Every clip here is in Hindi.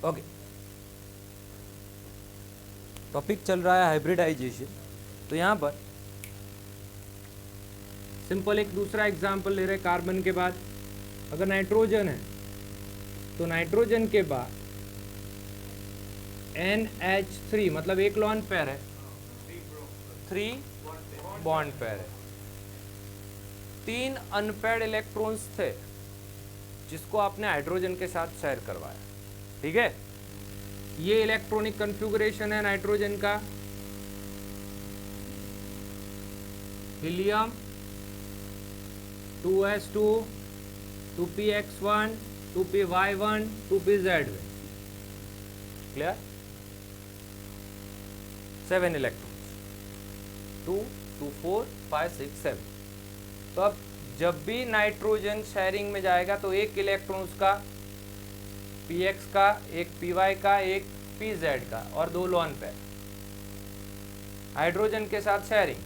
ओके, टॉपिक चल रहा है हाइब्रिडाइजेशन। तो यहाँ पर सिंपल एक दूसरा एग्जांपल ले रहे हैं। कार्बन के बाद अगर नाइट्रोजन है तो नाइट्रोजन के बाद NH3 मतलब एक लॉन पेयर है, 3 बॉन्ड पेयर है, 3 अनपेयर्ड इलेक्ट्रॉन्स थे जिसको आपने हाइड्रोजन के साथ शेयर करवाया। ठीक है, ये इलेक्ट्रॉनिक कॉन्फ़िगरेशन है नाइट्रोजन का। Helium 2s2 2px1 2py1 2pz1, clear? 7 electrons, 2 2 4 5 6 7। तो अब जब भी नाइट्रोजन शेयरिंग में जाएगा तो एक इलेक्ट्रॉन उसका px का, एक py का, एक pz का और 2 लोन पेयर। हाइड्रोजन के साथ शेयरिंग,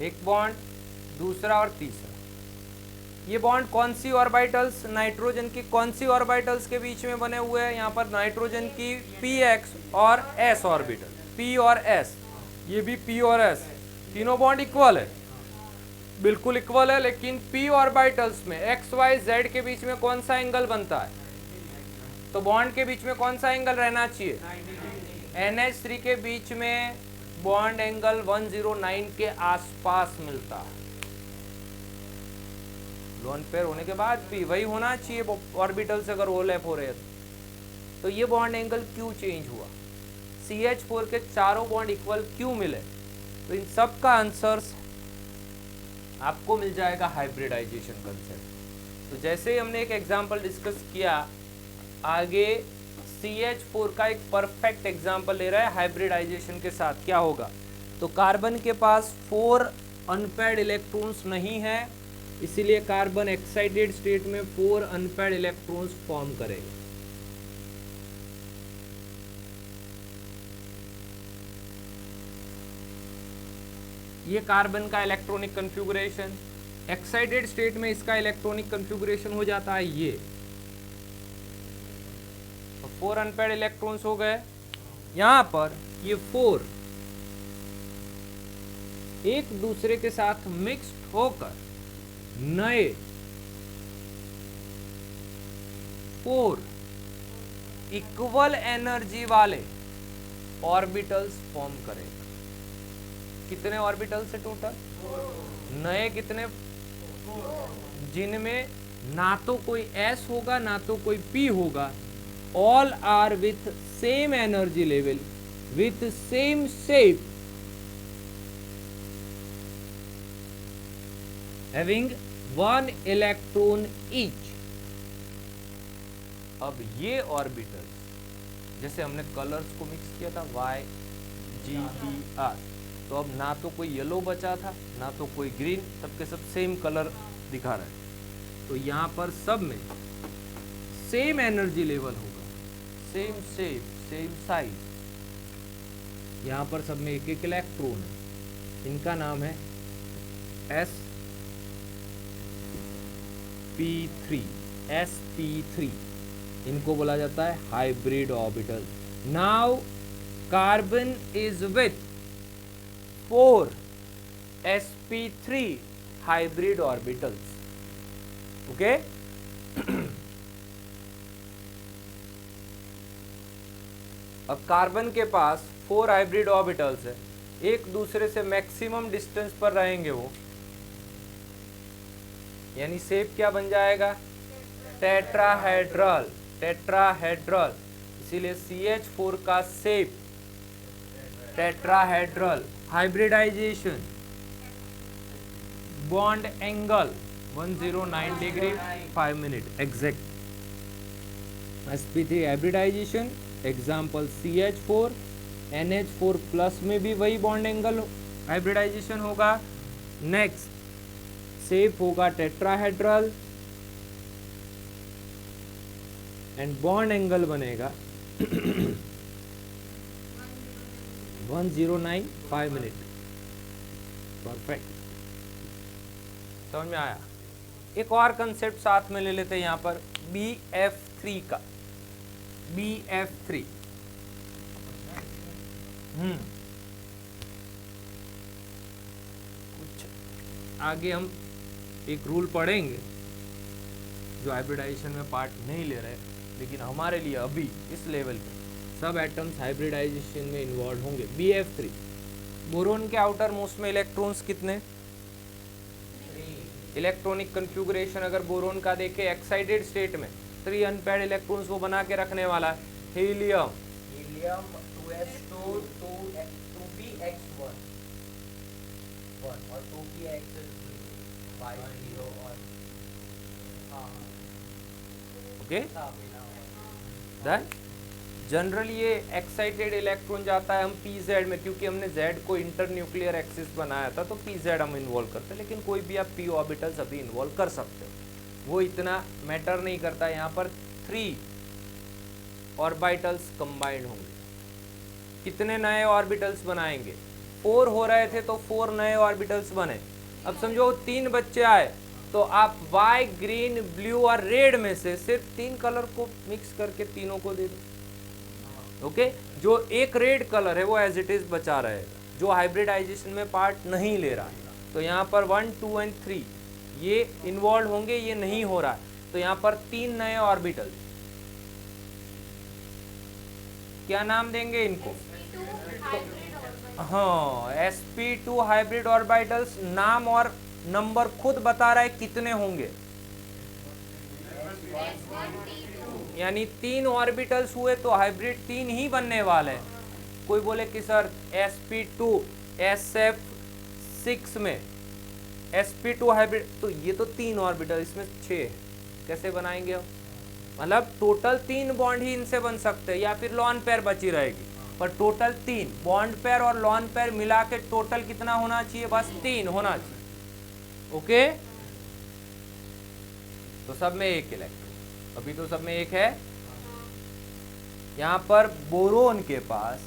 एक बॉन्ड, दूसरा और तीसरा। ये बॉन्ड कौन सी ऑर्बिटल्स, नाइट्रोजन की कौन सी ऑर्बिटल्स के बीच में बने हुए हैं? यहाँ पर नाइट्रोजन की px और s ऑर्बिटल, p और s, ये भी p और s, तीनों बॉन्ड इक्वल है, बिल्कुल इक्वल है। लेकिन p ऑर्बिटल्स में x y z के बीच में कौन सा एंगल बनता है? तो बॉन्ड के बीच में कौन सा एंगल रहना चाहिए? NH3 के बीच में बॉन्ड एंगल 109 के आसपास मिलता है। लोन पेयर होने के बाद भी वही होना चाहिए ऑर्बिटल से अगर ओवरलैप हो रहे हैं तो ये बॉन्ड एंगल क्यों चेंज हुआ? CH4 के चारों बॉन्ड इक्वल क्यों मिले? तो इन सब का आंसर्स आपको मिल जाएगा हाइब्रिडाइजेशन कंसेप्ट। तो जैसे ही हमने एक एग्जांपल डिस्कस किया, आगे CH4 का एक परफेक्ट एग्जांपल ले रहा है हाइब्रिडाइजेशन के साथ। क्या होगा? तो कार्बन के पास 4 अनपेयर्ड इलेक्ट्रॉन्स नहीं है, इसीलिए कार्बन एक्साइटेड स्टेट में 4 अनपेयर्ड इलेक्ट्रॉन्स फॉर्म करेगा। ये कार्बन का इलेक्ट्रॉनिक कॉन्फ़िगरेशन। एक्साइटेड स्टेट में इसका इलेक्ट्रॉनिक कॉन्फ़िगरेशन हो जाता है ये। तो 4 अनपेयर्ड इलेक्ट्रॉन्स हो गए। यहां पर ये 4 एक दूसरे के साथ मिक्स्ड होकर नए 4 इक्वल एनर्जी वाले ऑर्बिटल्स फॉर्म करेगा। कितने ऑर्बिटल्स है टोटल? नए कितने? जिनमें ना तो कोई S होगा ना तो कोई P होगा। All are with same energy level, with same shape, having 1 electron each. अब ये ऑर्बिटल्स, जैसे हमने कलर्स को मिक्स किया था Y G B R, तो अब ना तो कोई येलो बचा था ना तो कोई ग्रीन, सबके सब सेम कलर दिखा रहा है। तो यहाँ पर सब में सेम एनर्जी लेवल होगा, सेम शेप, सेम साइज। यहाँ पर सब में एक एक इलेक्ट्रॉन है, इनका नाम है sp3। इनको बोला जाता है hybrid orbital. Now carbon is with 4 sp3 hybrid orbitals. Okay, अब कार्बन के पास 4 हाइब्रिड ऑर्बिटल्स है, एक दूसरे से मैक्सिमम डिस्टेंस पर रहेंगे वो, यानी शेप क्या बन जाएगा? टेट्राहेड्रल। टेट्राहेड्रल, इसीलिए CH4 का shape tetrahedral. Hybridization, bond angle 109 degree 5 minute exact. sp3 hybridization, example CH4, NH4 plus में भी वही बॉन्ड एंगल हाइब्रिडाइजेशन होगा। नेक्स्ट शेप होगा टेट्राहेड्रल एंड बॉन्ड एंगल बनेगा 109 5 मिनट। परफेक्ट, समझ में आया? एक और कंसेप्ट साथ में ले लेते हैं यहाँ पर BF3 का, BF3। कुछ आगे हम एक रूल पढ़ेंगे जो हाइब्रिडाइजेशन में पार्ट नहीं ले रहे, लेकिन हमारे लिए अभी इस लेवल पे सब एटम्स हाइब्रिडाइजेशन में इन्वॉल्व होंगे। BF3, बोरोन के आउटर मोस्ट में इलेक्ट्रॉन्स कितने? इलेक्ट्रॉनिक कन्फ्यूगरेशन अगर बोरोन का देखे एक्साइटेड स्टेट में 3 अनपेयर्ड इलेक्ट्रॉन्स वो बना के रखने वाला है। हीलियम 2s2 2px1 और 2px 50 और ओके डन। जनरली ये एक्साइटेड इलेक्ट्रॉन जाता है हम pz में, क्योंकि हमने z को इंटर न्यूक्लियर एक्सिस बनाया था, तो pz हम इन्वॉल्व करते हैं, लेकिन कोई भी आप p ऑर्बिटल्स अभी इन्वॉल्व कर सकते हो, वो इतना मैटर नहीं करता। यहाँ पर 3 ऑर्बिटल्स कंबाइंड होंगे। कितने नए ऑर्बिटल्स बनाएंगे? 4 हो रहे थे तो 4 नए ऑर्बिटल्स बने। अब समझो 3 बच्चे आए तो आप वाई, ग्रीन, ब्लू और रेड में से सिर्फ 3 कलर को मिक्स करके तीनों को दे दो। ओके जो एक रेड कलर है वो एज इट इज बचा रहेगा, जो हाइब्रिडाइजेशन में पार्ट नहीं ले रहा है। तो यहाँ पर 1, 2 एंड 3 ये इन्वॉल्व होंगे, ये नहीं हो रहा है, तो यहाँ पर 3 नए ऑर्बिटल। क्या नाम देंगे इनको? हाँ, sp2 हाइब्रिड ऑर्बिटल्स। नाम और नंबर खुद बता रहा है कितने होंगे, यानी 3 ऑर्बिटल्स हुए तो हाइब्रिड 3 ही बनने वाले हैं। कोई बोले कि सर sp2 sf6 में sp2 हाइब्रिड, तो ये तो 3 ऑर्बिटल, इसमें 6 कैसे बनाएंगे हम? मतलब टोटल 3 बॉन्ड ही इनसे बन सकते हैं, या फिर लॉन पेयर बची रहेगी, पर टोटल 3 बॉन्ड पेयर और लॉन पेयर मिला के टोटल कितना होना चाहिए? बस 3 होना चाहिए। ओके तो सब में एक इलेक्ट्रॉन, अभी तो सब में एक है। यहां पर बोरोन के पास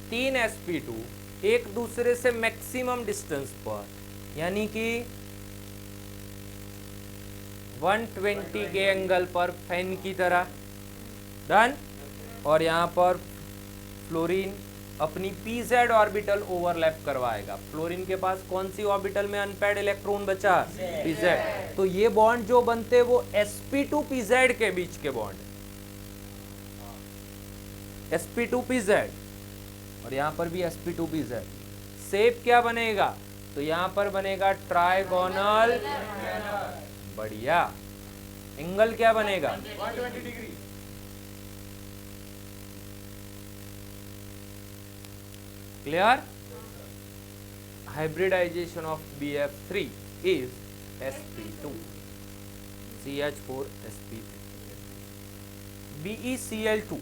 3 sp2 एक दूसरे से मैक्सिमम डिस्टेंस पर, यानी कि 120 के एंगल पर फैन की तरह। डन। और यहां पर फ्लोरीन अपनी pz ऑर्बिटल ओवरलैप करवाएगा। फ्लोरीन के पास कौन सी ऑर्बिटल में अनपेयर्ड इलेक्ट्रॉन बचा? pz। तो ये बॉन्ड जो बनते हैं वो sp2 pz के बीच के बॉन्ड, sp2 pz, और यहां पर भी sp2 pz। शेप क्या बनेगा? तो यहां पर बनेगा ट्राइगोनल। बढ़िया। एंगल क्या बनेगा? 120 degree. Clear? Hybridization of BF3 is sp2 CH4 sp3 BeCl2।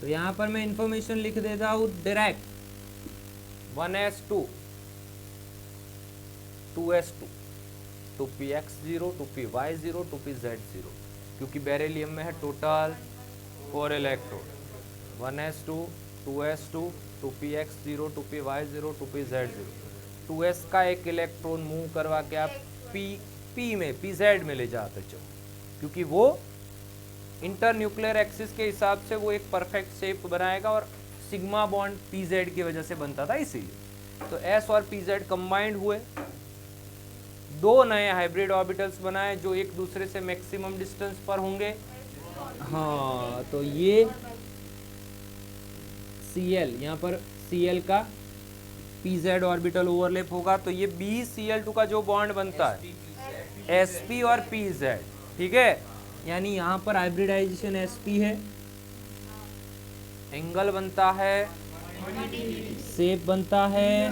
तो यहां पर मैं इंफॉर्मेशन लिख देता हूं direct, 1s2 2s2 2px0 2py0 2pz0, क्योंकि बेरिलियम में है total 4 electron. 1s2 2s2 2px0 2py0 2pz0। 2s का एक इलेक्ट्रॉन मूव करवा के आप p में pz में ले जाते चलो, क्योंकि वो इंटर न्यूक्लियर एक्सिस के हिसाब से वो एक परफेक्ट शेप बनाएगा, और सिग्मा बॉन्ड pz की वजह से बनता था इसीलिए। तो s और pz कंबाइंड हुए, 2 नए हाइब्रिड ऑर्बिटल्स बनाए जो एक दूसरे से मैक्सिमम डिस्टेंस पर होंगे। हाँ, तो ये Cl, यहाँ पर Cl का pz ऑर्बिटल ओवरलैप होगा, तो ये BeCl2 का जो बॉन्ड बनता है sp और pz, ठीक है। यानी यहाँ पर हाइब्रिडाइजेशन sp है, एंगल बनता है, शेप बनता है।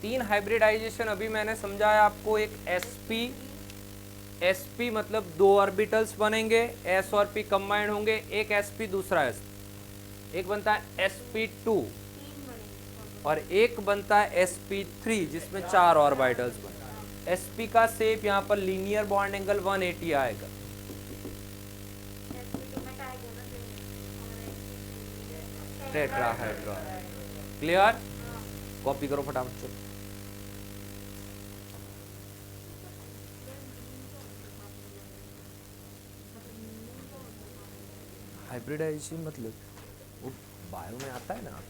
3 हाइब्रिडाइजेशन अभी मैंने समझाया आपको। एक sp मतलब 2 ऑर्बिटल्स बनेंगे, s और p कंबाइंड होंगे, एक sp दूसरा s। एक बनता है sp2 और एक बनता है sp3 जिसमें 4 ऑर्बिटल्स बने। sp का शेप यहाँ पर लीनियर बॉन्ड एंगल 180 आएगा। टेट्राहेड्रॉन। क्लियर? कॉपी करो फटाफट से। हाइब्रिडाइजेशन मतलब वो बायो में आता है ना।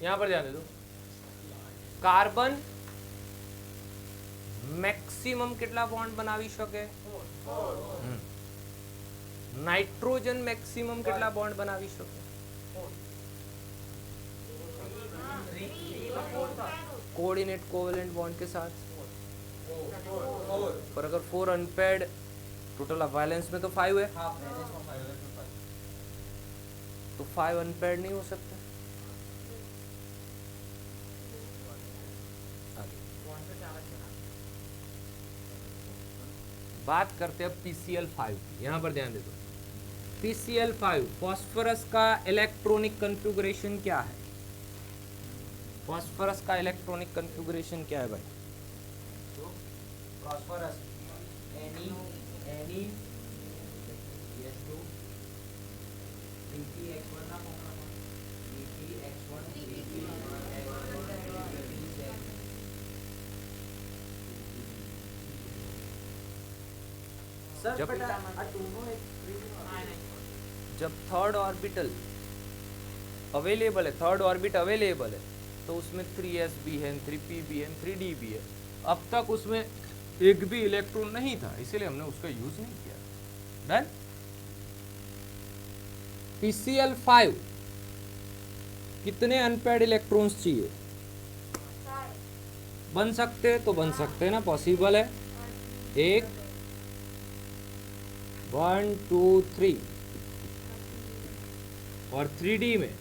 यहां पर ध्यान दे दो, કાર્બન મેક્સિમમ કેટલા બોન્ડ બનાવી શકે? નાઇટ્રોજન મેક્સિમમ કેટલા બોન્ડ બનાવી શકે? कोऑर्डिनेट कोवेलेंट बॉन्ड के साथ। पर अगर 4 अनपेयर्ड, टोटल वैलेंस में तो 5 है, तो 5 अनपेयर्ड नहीं हो सकता। बात करते हैं PCl5 की। यहां पर ध्यान दे दो, PCl5 फॉस्फोरस का इलेक्ट्रॉनिक कॉन्फ़िगरेशन क्या है? फॉस्फोरस का इलेक्ट्रॉनिक कॉन्फ़िगरेशन क्या है भाई? phosphorus any yes2 3px1 ના ફોર્મમાં 3px1 सर जब- बेटा आ दोनों एक जब थर्ड ऑर्बिटल अवेलेबल है, थर्ड ऑर्बिट अवेलेबल है, तो उसमें 3s भी है, 3p भी है, 3d भी है। अब तक उसमें एक भी इलेक्ट्रॉन नहीं था, इसीलिए हमने उसका यूज नहीं किया। डन। PCl5 कितने अनपेयर्ड इलेक्ट्रॉन्स चाहिए? बन सकते हैं तो बन सकते हैं ना, पॉसिबल है। 1 1 2 3 और 3d में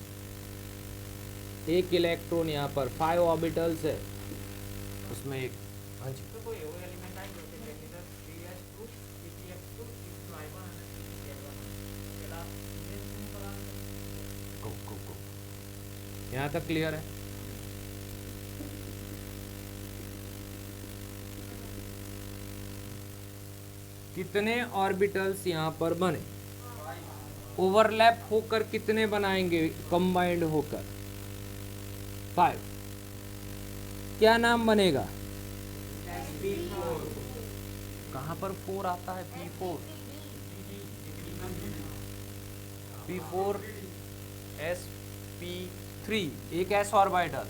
एक इलेक्ट्रॉन यहाँ पर 5 ऑर्बिटल्स है, उसमें एक। हाँ जी, તો કોઈ એવો એલિમેન્ટ આવી ગયો કે જેની અંદર 3s2 3px2 3y1 અને 3z1 પેલા ઇન્ડેક્સિંગ પર go। यहाँ तक क्लियर है? कितने ऑर्बिटल्स यहाँ पर बने? ओवरलैप होकर कितने बनाएंगे कंबाइंड होकर? 5। क्या नाम बनेगा? कहाँ पर 4 आता है? P4 P4 sp3, एक s ऑर्बिटल,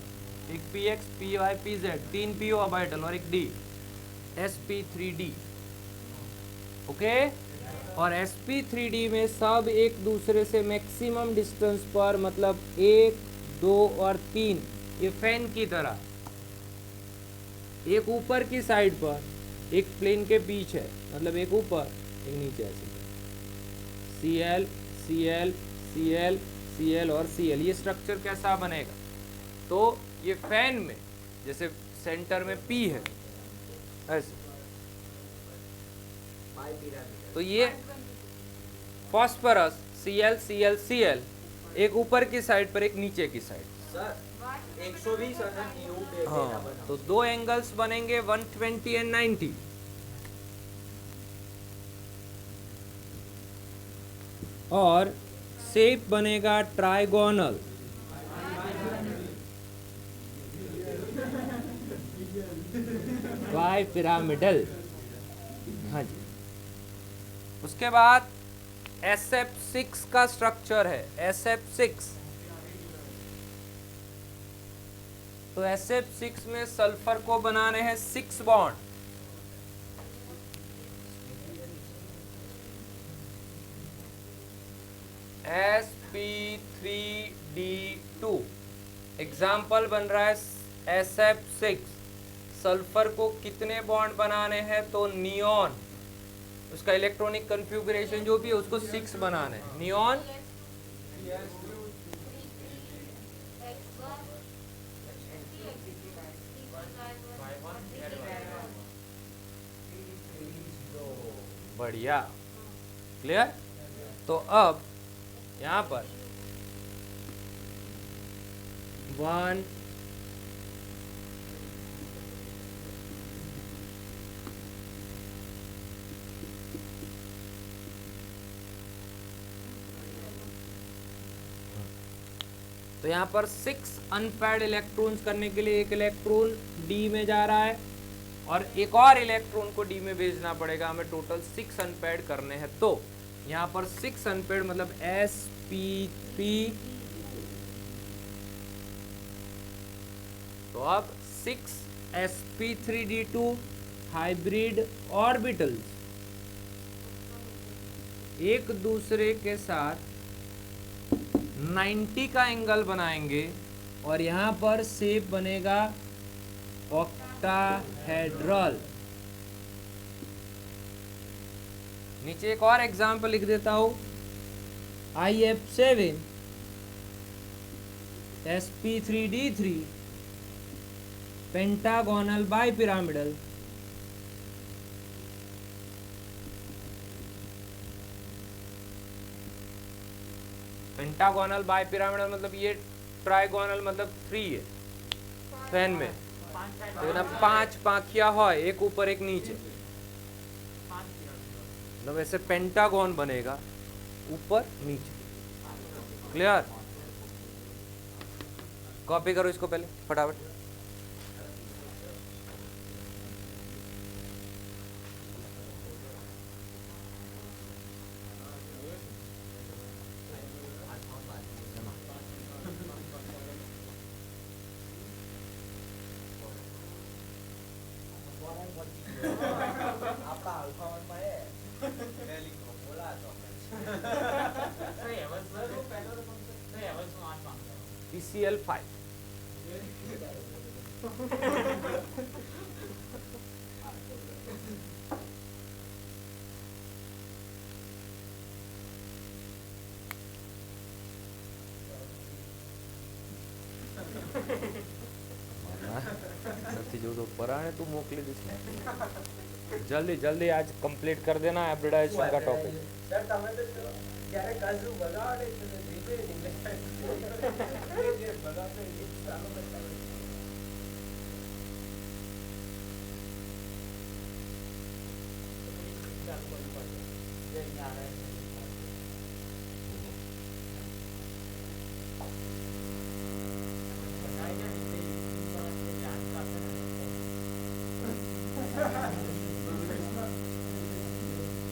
एक px py pz, 3 p orbital और एक d, sp3d। ओके। और sp3d में सब एक दूसरे से मैक्सिमम डिस्टेंस पर, मतलब 1 2 और 3, ये फैन की तरह, एक ऊपर की साइड पर, एक प्लेन के पीछे, मतलब एक ऊपर एक नीचे, ऐसे Cl Cl Cl Cl और Cl। ये स्ट्रक्चर कैसा बनेगा? तो ये फैन में जैसे सेंटर में P है ऐसे, तो ये फॉस्फोरस Cl Cl Cl, एक ऊपर की साइड पर, एक नीचे की साइड। सर 120 અને 90 हाँ, तो दो एंगल्स बनेंगे 120 एंड 90। और शेप बनेगा ट्राइगोनल। Bye pyramidal. हाँ जी। उसके बाद SF6 का स्ट्रक्चर है, SF6। तो SF6 में सल्फर को बनाने हैं 6 बॉन्ड। sp3d2 एग्जाम्पल बन रहा है SF6। सल्फर को कितने बॉन्ड बनाने हैं? तो नियॉन, उसका इलेक्ट्रॉनिक कॉन्फ़िगरेशन जो भी है उसको 6 बनाना है। नियॉन बढ़िया, क्लियर। तो अब यहाँ पर 1 तो यहाँ पर 6 अनपेयर्ड इलेक्ट्रॉन्स करने के लिए एक इलेक्ट्रॉन डी में जा रहा है और एक और इलेक्ट्रॉन को डी में भेजना पड़ेगा। हमें टोटल 6 अनपेयर्ड करने हैं। तो यहाँ पर 6 अनपेयर्ड मतलब sp3 तो अब 6sp3d2 हाइब्रिड ऑर्बिटल्स एक दूसरे के साथ 90 का एंगल बनाएंगे और यहां पर शेप बनेगा ऑक्टाहेड्रल। नीचे एक और एग्जांपल लिख देता हूं, IF7 sp3d3 pentagonal bipyramidal pentagonal bipyramidal मतलब ये ट्राइगोनल मतलब 3 है फैन में, तो ना 5 पाखिया हो, एक ऊपर एक नीचे, मतलब ऐसे पेंटागोन बनेगा ऊपर नीचे। क्लियर? कॉपी करो इसको पहले फटाफट। PCl5 નથી જોતો પરાણે તું મોકલી દઈશ ને જલ્દી જલ્દી આજ કમ્પ્લીટ कर देना हाइब्रिडाइजेशन का टॉपिक। સર તમે તો જ્યારે કાજુ બગાડે તો દીધે નહીં બગાડે ચાલો બતાવો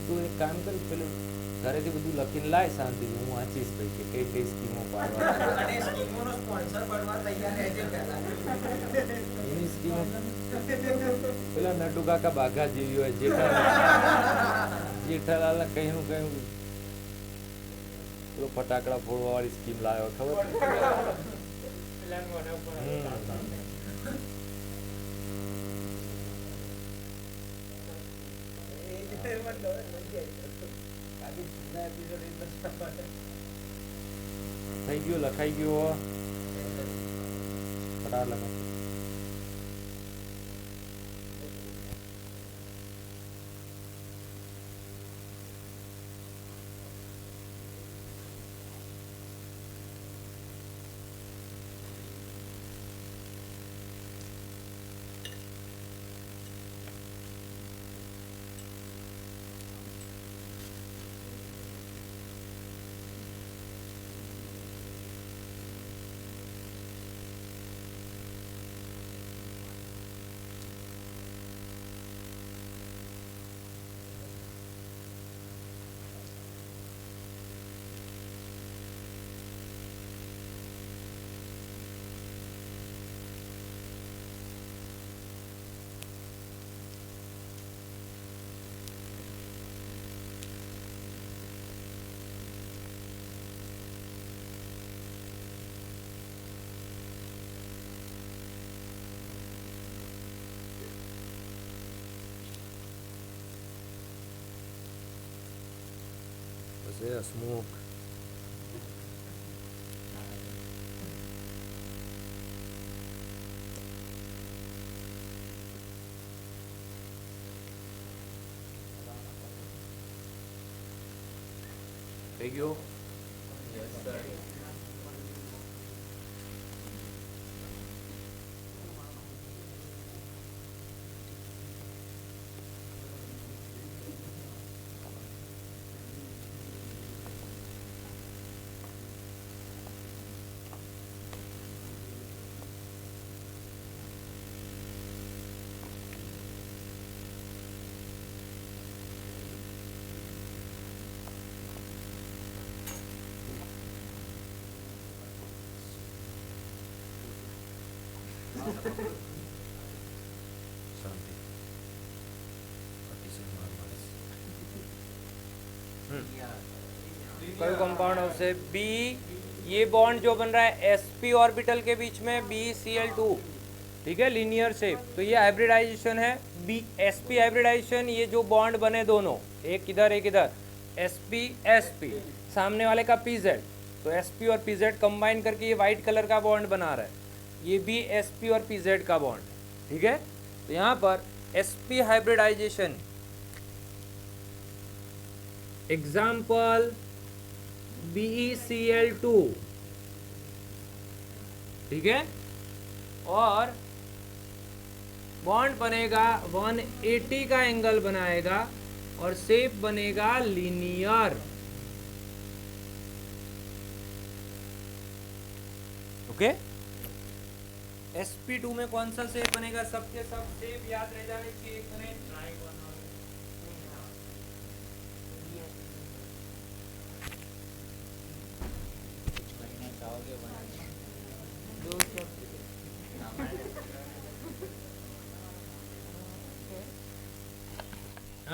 તું એક કામ કર, પેલું ઘરેથી બધું લખીને લાય શાંતિથી, હું વાંચીશ ભાઈ કે કઈ કઈ સ્કીમો પાડવા અને સ્કીમોનો સ્પોન્સર બનવા તૈયાર રહેજે પહેલા એની સ્કીમો પેલા નટુ કાકા બાઘા જેવી હોય, જેઠાલાલ કઈનું કયું પેલો ફટાકડા ફોડવા વાળી સ્કીમ લાવ્યો ખબર? થઈ ગયું, લખાઈ ગયું, ફટાફટ લખો। પછી હસમુખ થઈ ગયું। शांति। कई कंपाउंड हाउस है बी, ये बॉन्ड जो बन रहा है sp ऑर्बिटल के बीच में BCl2, ठीक है, लीनियर शेप, तो ये हाइब्रिडाइजेशन है बी sp हाइब्रिडाइजेशन। ये जो बॉन्ड बने दोनों, एक इधर एक इधर, sp सामने वाले का pz, तो sp और pz कंबाइन करके ये वाइट कलर का बॉन्ड बना रहा है, ये भी sp और pz का बॉन्ड, ठीक है। तो यहाँ पर sp हाइब्रिडाइजेशन, एग्जाम्पल BeCl2, ठीक है, और बॉन्ड बनेगा 180 का एंगल बनाएगा और शेप बनेगा लीनियर, ओके। sp2 में कौन सा शेप बनेगा, सबके सब शेप याद रह जाने चाहिए,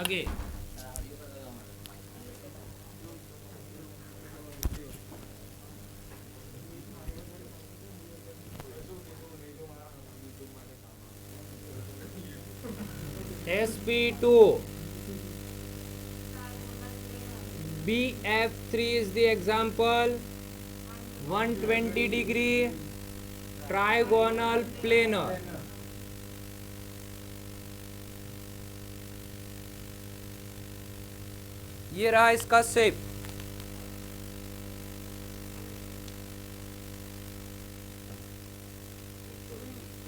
आगे sp2 bf3 is the example, 120 degree trigonal planar, ये रहा इसका शेप।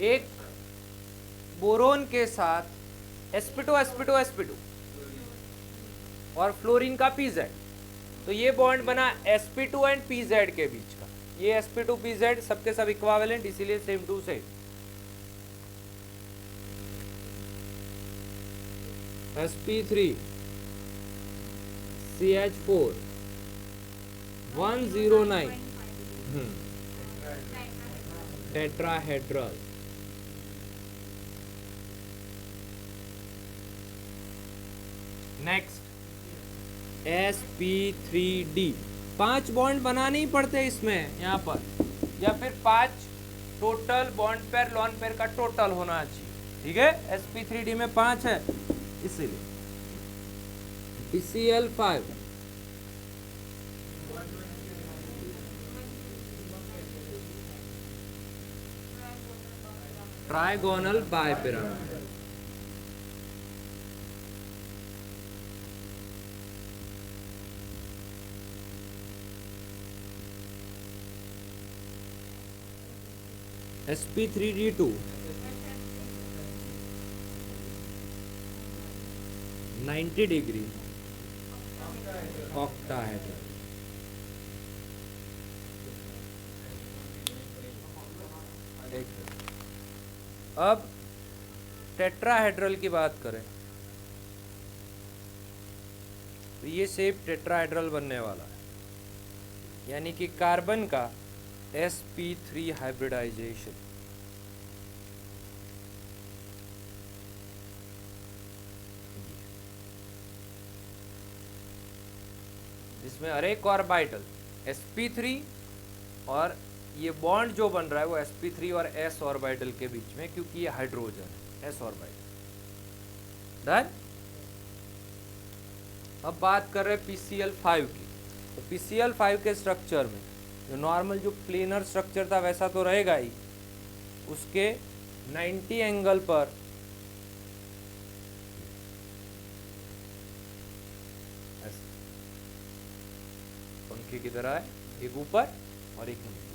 एक बोरोन के साथ sp2 और फ्लोरीन का pz, तो ये बॉन्ड बना sp2 एंड pz के बीच का, ये sp2 pz सबके सब इक्विवेलेंट, इसीलिए same to same. sp3 CH4 109 टेट्राहेड्रल, नेक्स्ट sp3d, 5 बॉन्ड बनाने ही पड़ते इसमें यहाँ पर, या फिर 5 total bond pair lone pair का टोटल होना चाहिए, ठीक है। sp3d में 5 है, इसीलिए BCl5 trigonal bipyramid, sp3d2 90 degree octahedral, अब टेट्राहेड्रल की बात करें तो ये शेप टेट्राहेड्रल बनने वाला है, यानी कि कार्बन का sp3 हाइब्रिडाइजेशन, जिसमें हर एक ऑर्बिटल sp3 और ये बॉन्ड जो बन रहा है वो sp3 और s ऑर्बिटल के बीच में, क्योंकि ये हाइड्रोजन है, s ऑर्बिटल डन। अब बात कर रहे हैं PCl5 की, तो PCl5 के स्ट्रक्चर में जो नॉर्मल जो प्लेनर स्ट्रक्चर था वैसा तो रहेगा ही, उसके 90 एंगल पर पंखे की तरह है, एक ऊपर और एक नीचे,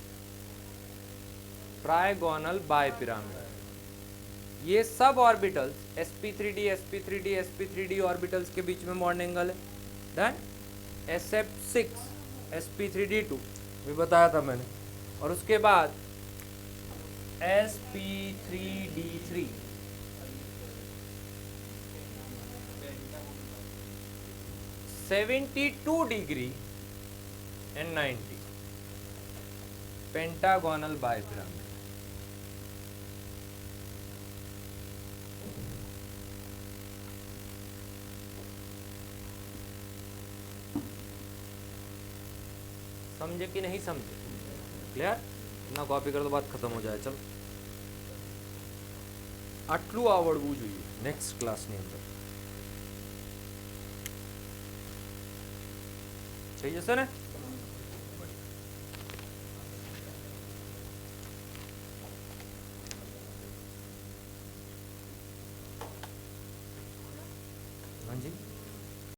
ट्राइगोनल बाइपिरामिड। ये सब ऑर्बिटल्स sp3d ऑर्बिटल्स के बीच में बॉन्ड एंगल है, डन। sf6 sp3d2 भी बताया था मैंने, और उसके बाद sp3d3 72 डिग्री एंड 90 पेंटागोनल बाइपिरामिड। समझे कि नहीं समझे? क्लियर? ना कॉपी कर दो, बात खत्म हो जाए. चलो, આટલું આવડવું જોઈએ નેક્સ્ટ ક્લાસની અંદર. થઈ જશે ને? હાજી.